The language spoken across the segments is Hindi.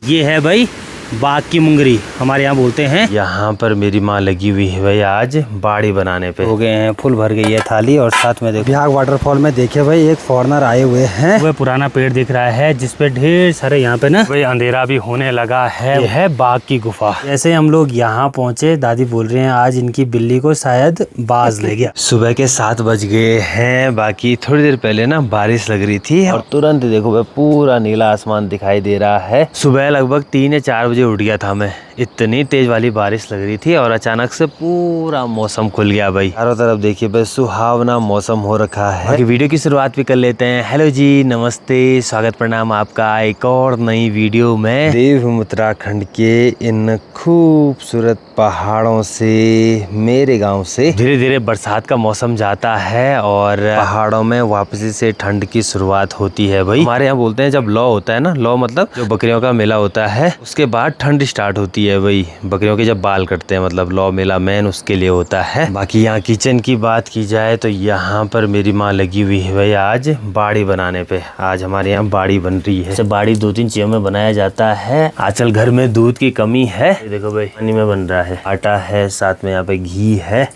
ये है भाई बाग की मुंगरी, हमारे यहाँ बोलते हैं। यहाँ पर मेरी माँ लगी हुई है भाई आज बाड़ी बनाने पे। हो गए हैं, फुल भर गई है थाली। और साथ में देखो बिहाग वाटरफॉल में देखिए भाई एक फॉरेनर आए हुए हैं। वह पुराना पेड़ दिख रहा है जिसपे ढेर सारे यहाँ पे ना भाई अंधेरा भी होने लगा है। ये है बाग की गुफा। जैसे हम लोग यहाँ पहुँचे, दादी बोल रहे हैं आज इनकी बिल्ली को शायद बाज ले गया। सुबह के 7 बज गए हैं। बाकी थोड़ी देर पहले ना बारिश लग रही थी और तुरंत देखो भाई पूरा नीला आसमान दिखाई दे रहा है। सुबह लगभग 3 या 4 बजे उठ गया था मैं, इतनी तेज वाली बारिश लग रही थी और अचानक से पूरा मौसम खुल गया भाई। चारों तरफ देखिए बस सुहावना मौसम हो रखा है। वीडियो की शुरुआत भी कर लेते हैं। हेलो जी, नमस्ते, स्वागत प्रणाम आपका एक और नई वीडियो में। देवभूमि उत्तराखंड के इन खूबसूरत पहाड़ों से, मेरे गाँव से धीरे धीरे बरसात का मौसम जाता है और पहाड़ों में वापसी से ठंड की शुरुआत होती है भाई। हमारे यहाँ बोलते हैं जब लौ होता है ना, लौ मतलब जो बकरियों का मेला होता है, उसके बाद ठंड स्टार्ट होती है भाई। बकरियों के जब बाल कटते हैं, मतलब लौ मेला मेन उसके लिए होता है। बाकी यहाँ किचन की बात की जाए तो यहाँ पर मेरी माँ लगी हुई है भाई आज बाड़ी बनाने पे। आज हमारे यहाँ बाड़ी बन रही है। बाड़ी 2-3 चीजों में बनाया जाता है। आजकल घर में दूध की कमी है, देखो भाई पानी में बन रहा है, आटा है, साथ में यहाँ पे घी है।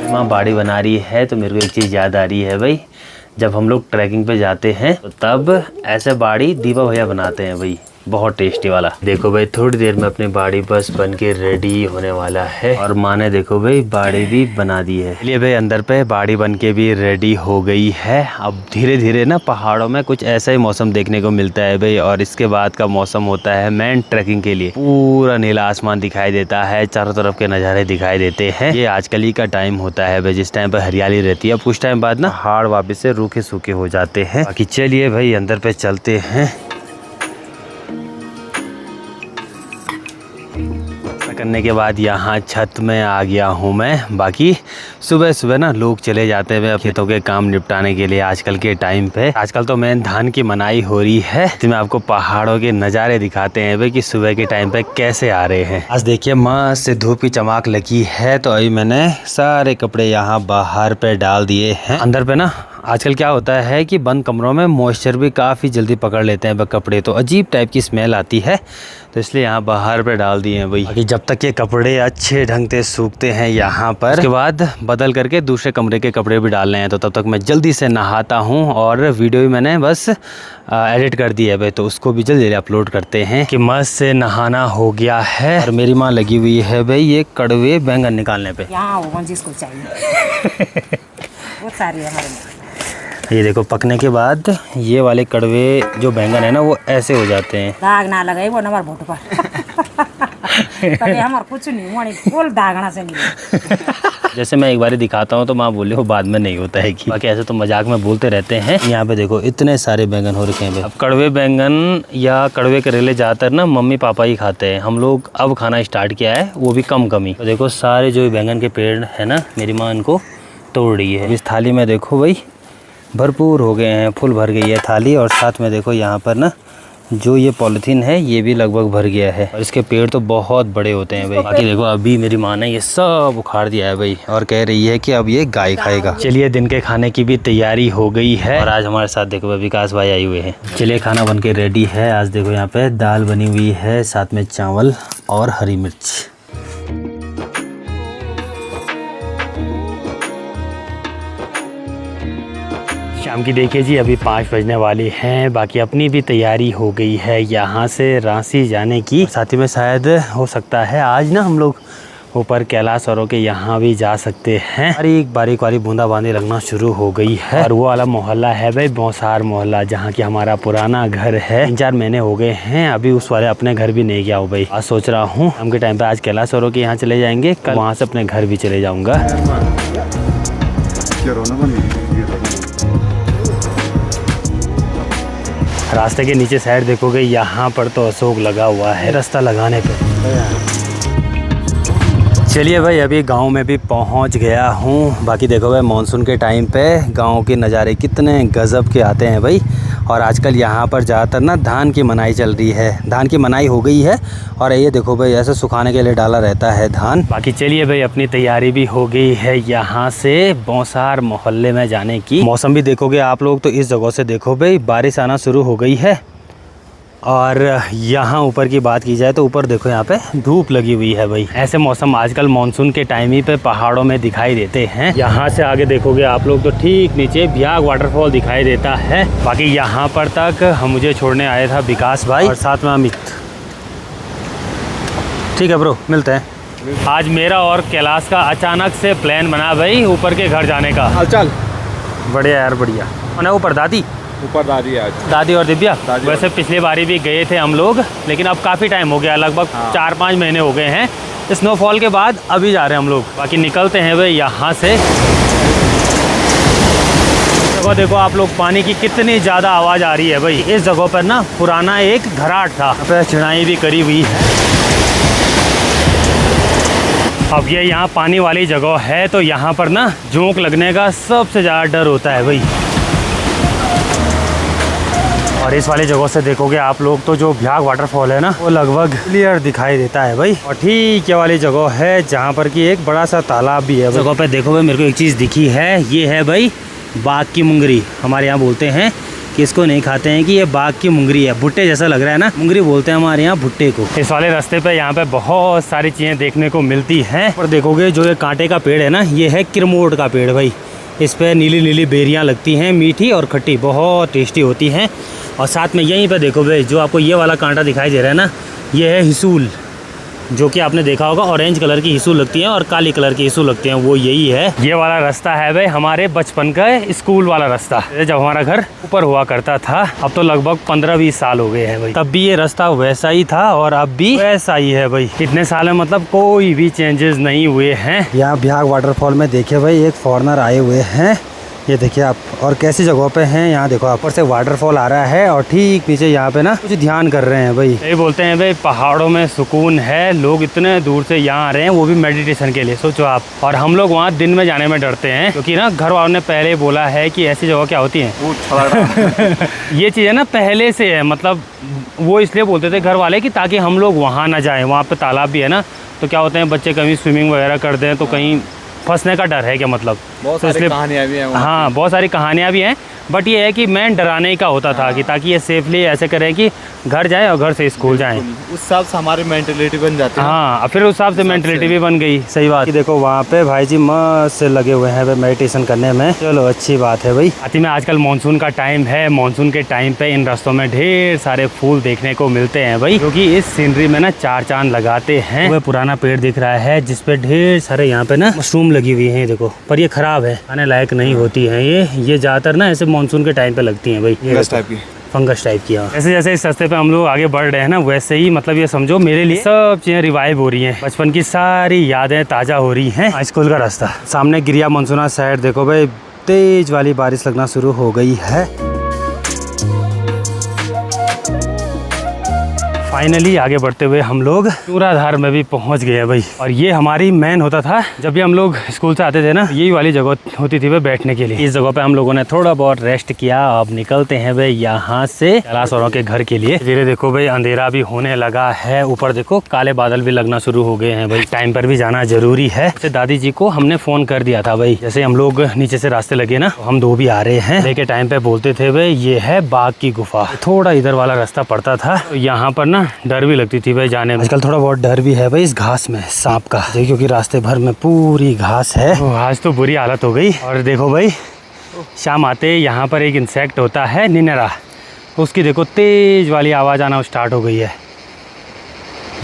माँ बाड़ी बना रही है तो मेरे को एक चीज याद आ रही है भाई, जब हम लोग ट्रैकिंग पे जाते हैं तो तब ऐसे बाड़ी दीपा भैया बनाते हैं भाई, बहुत टेस्टी वाला। देखो भाई थोड़ी देर में अपनी बाड़ी बस बन के रेडी होने वाला है और माँ ने देखो भाई बाड़ी भी बना दी है। चलिए भाई अंदर पे बाड़ी बन के भी रेडी हो गई है। अब धीरे धीरे ना पहाड़ों में कुछ ऐसा ही मौसम देखने को मिलता है भाई और इसके बाद का मौसम होता है मेन ट्रैकिंग के लिए। पूरा नीला आसमान दिखाई देता है, चारों तरफ के नज़ारे दिखाई देते हैं। ये आजकल ही का टाइम होता है भाई, जिस टाइम पर हरियाली रहती है। अब कुछ टाइम बाद ना पहाड़ वापिस से रूखे सूखे हो जाते हैं। बाकी चलिए भाई अंदर पे चलते हैं। करने के बाद यहाँ छत में आ गया हूँ मैं। बाकी सुबह सुबह ना लोग चले जाते हैं खेतों के काम निपटाने के लिए आजकल के टाइम पे। आजकल तो मेन धान की मनाई हो रही है, इसमें आपको पहाड़ों के नज़ारे दिखाते हैं भाई कि सुबह के टाइम पे कैसे आ रहे हैं। आज देखिए मस्त से धूप की चमक लगी है तो अभी मैंने सारे कपड़े यहाँ बाहर पे डाल दिए हैं। अंदर पे ना आजकल क्या होता है कि बंद कमरों में मॉइस्चर भी काफ़ी जल्दी पकड़ लेते हैं कपड़े, तो अजीब टाइप की स्मेल आती है, तो इसलिए यहाँ बाहर पे डाल दिए हैं भाई। बाकी जब तक ये कपड़े अच्छे ढंग से सूखते हैं यहाँ पर, उसके बाद बदल करके दूसरे कमरे के कपड़े भी डालने हैं, तो तब तक मैं जल्दी से नहाता हूँ। और वीडियो भी मैंने बस एडिट कर दी है भाई, तो उसको भी जल्दी अपलोड करते हैं कि मस्त से नहाना हो गया है। और मेरी माँ लगी हुई है भाई ये कड़वे बैंगन निकालने पे। यहाँ जिसको चाहिए वो सारी हमारे। ये देखो पकने के बाद ये वाले कड़वे जो बैंगन है ना वो ऐसे हो जाते हैं। दाग ना लगे वो नंबर भोट पर कभी हमारे कुछ नहीं हुआ, फुल दागना से नहीं। जैसे मैं एक बार दिखाता हूँ तो माँ बोले वो बाद में नहीं होता है कि बाकी ऐसे तो मजाक में बोलते रहते हैं। यहाँ पे देखो इतने सारे बैंगन हो रखे हैं। अब कड़वे बैंगन या कड़वे करेले ज़्यादातर ना मम्मी पापा ही खाते हैं, हम लोग अब खाना स्टार्ट किया है, वो भी कम कम ही। तो देखो सारे जो बैंगन के पेड़ है ना, मेरी माँ इनको तोड़ रही है। इस थाली में देखो भाई भरपूर हो गए हैं, फुल भर गई है थाली। और साथ में देखो यहाँ पर ना जो ये पॉलीथीन है ये भी लगभग भर गया है और इसके पेड़ तो बहुत बड़े होते हैं भाई। बाकी देखो अभी मेरी माँ ने ये सब उखाड़ दिया है भाई और कह रही है कि अब ये गाय खाएगा। चलिए दिन के खाने की भी तैयारी हो गई है और आज हमारे साथ देखो विकास भाई आए हुए हैं। चलिए खाना बन के रेडी है। आज देखो यहाँ पे दाल बनी हुई है, साथ में चावल और हरी मिर्च। शाम की देखिए जी अभी 5 बजने वाली हैं। बाकी अपनी भी तैयारी हो गई है यहाँ से रांसी जाने की। साथ ही में शायद हो सकता है आज ना हम लोग ऊपर कैलाश औरों के यहाँ भी जा सकते हैं। बारीक बारीक वाली बूंदाबांदी लगना शुरू हो गई है और वो वाला मोहल्ला है भाई बौसार मोहल्ला, जहाँ की हमारा पुराना घर है। 3-4 महीने हो गए हैं, अभी उस वाले अपने घर भी नहीं गया हूँ भाई। आज सोच रहा हूँ शाम के टाइम पे आज कैलाश औरों के यहाँ चले जाएंगे, कल वहाँ से अपने घर भी चले जाऊँगा। रास्ते के नीचे साइड देखोगे यहाँ पर तो अशोक लगा हुआ है रास्ता लगाने पे। चलिए भाई, अभी गांव में भी पहुंच गया हूं। बाकी देखो भाई, मानसून के टाइम पे गांव के नज़ारे कितने गजब के आते हैं भाई। और आजकल यहां पर ज़्यादातर ना धान की मनाई चल रही है, धान की मनाई हो गई है। और ये देखो भाई, ऐसे सुखाने के लिए डाला रहता है धान। बाकी चलिए भाई, अपनी तैयारी भी हो गई है यहाँ से बौसार मोहल्ले में जाने की। मौसम भी देखोगे आप लोग तो इस जगह से देखो भाई, बारिश आना शुरू हो गई है। और यहाँ ऊपर की बात की जाए तो ऊपर देखो, यहाँ पे धूप लगी हुई है भाई। ऐसे मौसम आजकल मानसून के टाइम ही पे पहाड़ों में दिखाई देते हैं। यहाँ से आगे देखोगे आप लोग तो ठीक नीचे बिहाग वाटरफॉल दिखाई देता है। बाकी यहाँ पर तक हम मुझे छोड़ने आया था विकास भाई और साथ में अमित। ठीक है ब्रो, मिलते हैं। आज मेरा और कैलाश का अचानक से प्लान बना भाई ऊपर के घर जाने का। चल बढ़िया यार, बढ़िया। और ऊपर दादी आज दादी और दिव्या। वैसे पिछली बारी भी गए थे हम लोग, लेकिन अब काफ़ी टाइम हो गया, लगभग 4-5 महीने हो गए हैं स्नोफॉल के बाद। अभी जा रहे हैं हम लोग। बाकी निकलते हैं भाई यहाँ से। जगह देखो आप लोग, पानी की कितनी ज़्यादा आवाज़ आ रही है भाई। इस जगह पर ना पुराना एक घराट था, यहाँ पे चिड़ाई भी करी हुई है। अब ये यहाँ पानी वाली जगह है तो यहाँ पर ना जोंक लगने का सबसे ज़्यादा डर होता है भाई। और इस वाली जगह से देखोगे आप लोग तो जो बिहाग वाटरफॉल है ना, वो लगभग क्लियर दिखाई देता है भाई। और ठीक ये वाली जगह है जहाँ पर कि एक बड़ा सा तालाब भी है। जगह पे देखो भाई, मेरे को एक चीज़ दिखी है, ये है भाई बाघ की मुंगरी। हमारे यहाँ बोलते हैं कि इसको नहीं खाते हैं कि ये बाघ की मुंगरी है। भुट्टे जैसा लग रहा है ना, मुंगरी बोलते हैं हमारे यहाँ भुट्टे को। इस वाले रास्ते पे यहाँ पे बहुत सारी चीज़ें देखने को मिलती हैं। और देखोगे जो ये कांटे का पेड़ है ना, ये है किरमोट का पेड़ भाई। इस पे नीली नीली बेरियाँ लगती हैं, मीठी और खट्टी, बहुत टेस्टी होती हैं। और साथ में यहीं पे देखो भाई, जो आपको ये वाला कांटा दिखाई दे रहा है ना, ये है हिसूल, जो कि आपने देखा होगा। ऑरेंज कलर की हिसूल लगती है और काली कलर की हिसूल लगती हैं, वो यही है। ये वाला रास्ता है भाई हमारे बचपन का स्कूल वाला रास्ता, जब हमारा घर ऊपर हुआ करता था। अब तो लगभग 15-20 साल हो गए हैं भाई। तब भी ये रास्ता वैसा ही था और अब भी वैसा ही है भाई। इतने साल में मतलब कोई भी चेंजेस नहीं हुए हैं। यहाँ बिहाग वाटरफॉल में देखिए भाई, एक फॉरेनर आए हुए हैं। ये देखिए आप, और कैसी जगहों पे हैं। यहाँ देखो आप, ऊपर से वाटरफॉल आ रहा है और ठीक पीछे यहाँ पे ना कुछ ध्यान कर रहे हैं भाई। यही बोलते हैं भाई, पहाड़ों में सुकून है। लोग इतने दूर से यहाँ आ रहे हैं, वो भी मेडिटेशन के लिए, सोचो आप। और हम लोग वहाँ दिन में जाने में डरते हैं, क्योंकि ना घर वालों ने पहले बोला है कि ऐसी जगह क्या होती है। ये चीज़ें ना पहले से है, मतलब वो इसलिए बोलते थे घर वाले कि ताकि हम लोग वहाँ ना जाएँ। वहाँ पर तालाब भी है ना, तो क्या होते हैं बच्चे कहीं स्विमिंग वगैरह कर दें तो कहीं फंसने का डर है क्या, मतलब बहुत तो सारी कहानियाँ भी हैं। हाँ, बहुत सारी कहानियाँ भी हैं। बट ये है कि मैं डराने का होता था कि ताकि ये सेफली ऐसे करें कि घर जाए और घर से स्कूल जाएं। उस हिसाब से हमारी मेंटलिटी बन जाती है। हाँ, फिर उस हिसाब से मेंटलिटी भी बन गई। सही बात। देखो वहाँ पे भाई जी मस्त से लगे हुए हैं मेडिटेशन करने में। चलो अच्छी बात है भाई। साथ में आजकल मानसून का टाइम है। मानसून के टाइम पे इन रास्तों में ढेर सारे फूल देखने को मिलते हैं भाई, क्योंकि इस सीनरी में ना 4 चांद लगाते हैं। वह पुराना पेड़ दिख रहा है जिसपे ढेर सारे यहाँ पे ना मशरूम लगी हुई है। देखो, पर ये खराब है, खाने लायक नहीं होती है। ये ज्यादातर ना ऐसे मानसून के टाइम पे लगती हैं भाई, फंगस टाइप की। जैसे जैसे इस रास्ते पे हम लोग आगे बढ़ रहे हैं ना, वैसे ही मतलब ये समझो मेरे लिए सब चीजें रिवाइव हो रही हैं। बचपन की सारी यादें ताजा हो रही हैं। स्कूल का रास्ता सामने गिरिया मनसूना साइड देखो भाई, तेज वाली बारिश लगना शुरू हो गई है। फाइनली आगे बढ़ते हुए हम लोग चूराधार में भी पहुंच गए भाई। और ये हमारी मेन होता था, जब भी हम लोग स्कूल से आते थे ना, यही वाली जगह होती थी भाई बैठने के लिए। इस जगह पे हम लोगों ने थोड़ा बहुत रेस्ट किया। अब निकलते हैं भाई यहाँ से कैलाश औरों के घर के लिए। धीरे देखो भाई, अंधेरा भी होने लगा है। ऊपर देखो काले बादल भी लगना शुरू हो गए हैं भाई। टाइम पर भी जाना जरूरी है। दादी जी को हमने फोन कर दिया था भाई, जैसे हम लोग नीचे से रास्ते लगे ना, तो हम 2 भी आ रहे हैं। लेके टाइम पे बोलते थे भाई, ये है बाघ की गुफा। थोड़ा इधर वाला रास्ता पड़ता था, तो यहाँ पर ना डर भी लगती थी भाई जाने में। आजकल थोड़ा बहुत डर भी है भाई इस घास में, सांप का, क्योंकि रास्ते भर में पूरी घास है। आज तो बुरी हालत हो गई। और देखो भाई, शाम आते यहाँ पर एक इंसेक्ट होता है निनेरा, उसकी देखो तेज वाली आवाज़ आना स्टार्ट हो गई है।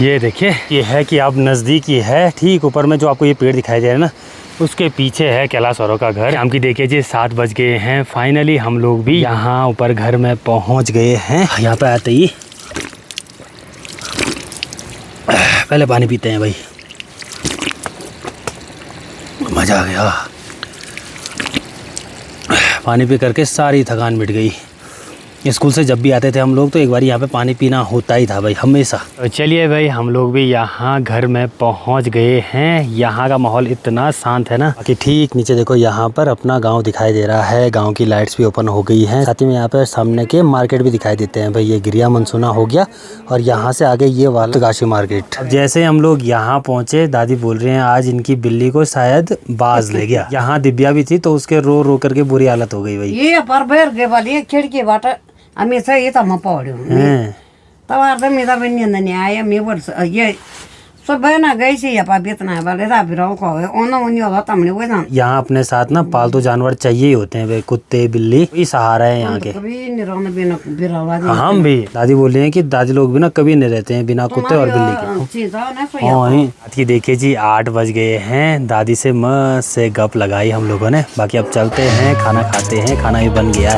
ये देखिए, ये है कि अब नज़दीक ही है। ठीक ऊपर में जो आपको ये पेड़ दिखाई दे रहा है ना, उसके पीछे है कैलाश औरों का घर। शाम की देखिए जी 7 बज गए हैं। फाइनली हम लोग भी यहाँ ऊपर घर में पहुँच गए हैं। यहाँ पे आते ही पहले पानी पीते हैं भाई, मज़ा आ गया। पानी पी करके सारी थकान मिट गई। स्कूल से जब भी आते थे हम लोग तो एक बार यहाँ पे पानी पीना होता ही था भाई, हमेशा। तो चलिए भाई, हम लोग भी यहाँ घर में पहुँच गए हैं। यहाँ का माहौल इतना शांत है ना कि ठीक नीचे देखो यहाँ पर अपना गांव दिखाई दे रहा है। गांव की लाइट्स भी ओपन हो गई हैं, साथ ही में यहाँ पे सामने के मार्केट भी दिखाई देते हैं भाई। ये गिरिया मनसुना हो गया और यहाँ से आगे ये वाला उत्तरकाशी मार्केट। अब जैसे हम लोग यहाँ पहुँचे, दादी बोल रहे हैं आज इनकी बिल्ली को शायद बाज ले गया। यहाँ दिव्या भी थी तो उसके रो रो करके बुरी हालत हो गई भाई। ये पर बेर के वाली खिड़कीबाट हामी चाहिँ यतामा पढ्यौँ तब मेरा पनि निंद नहीं आया मैं वर्ष ये सबैना गई से यहाँ पर बेतना वाले राबिराव को ओना उन्हीं होगा तमने वो ना। यहाँ अपने साथ ना पालतू जानवर चाहिए ही होते हैं भाई, कुत्ते बिल्ली वही सहारा है यहाँ के। कभी नहीं रहना बिना बिरावा हम भी दादी बोल रहे हैं कि दादी लोग भी ना कभी नहीं रहते हैं बिना कुत्ते और बिल्ली के। रात की देखिए जी 8 बज गए हैं। दादी से मस्त से गप लगाई हम लोगों ने। बाकी अब चलते हैं, खाना खाते हैं, खाना भी बन गया है।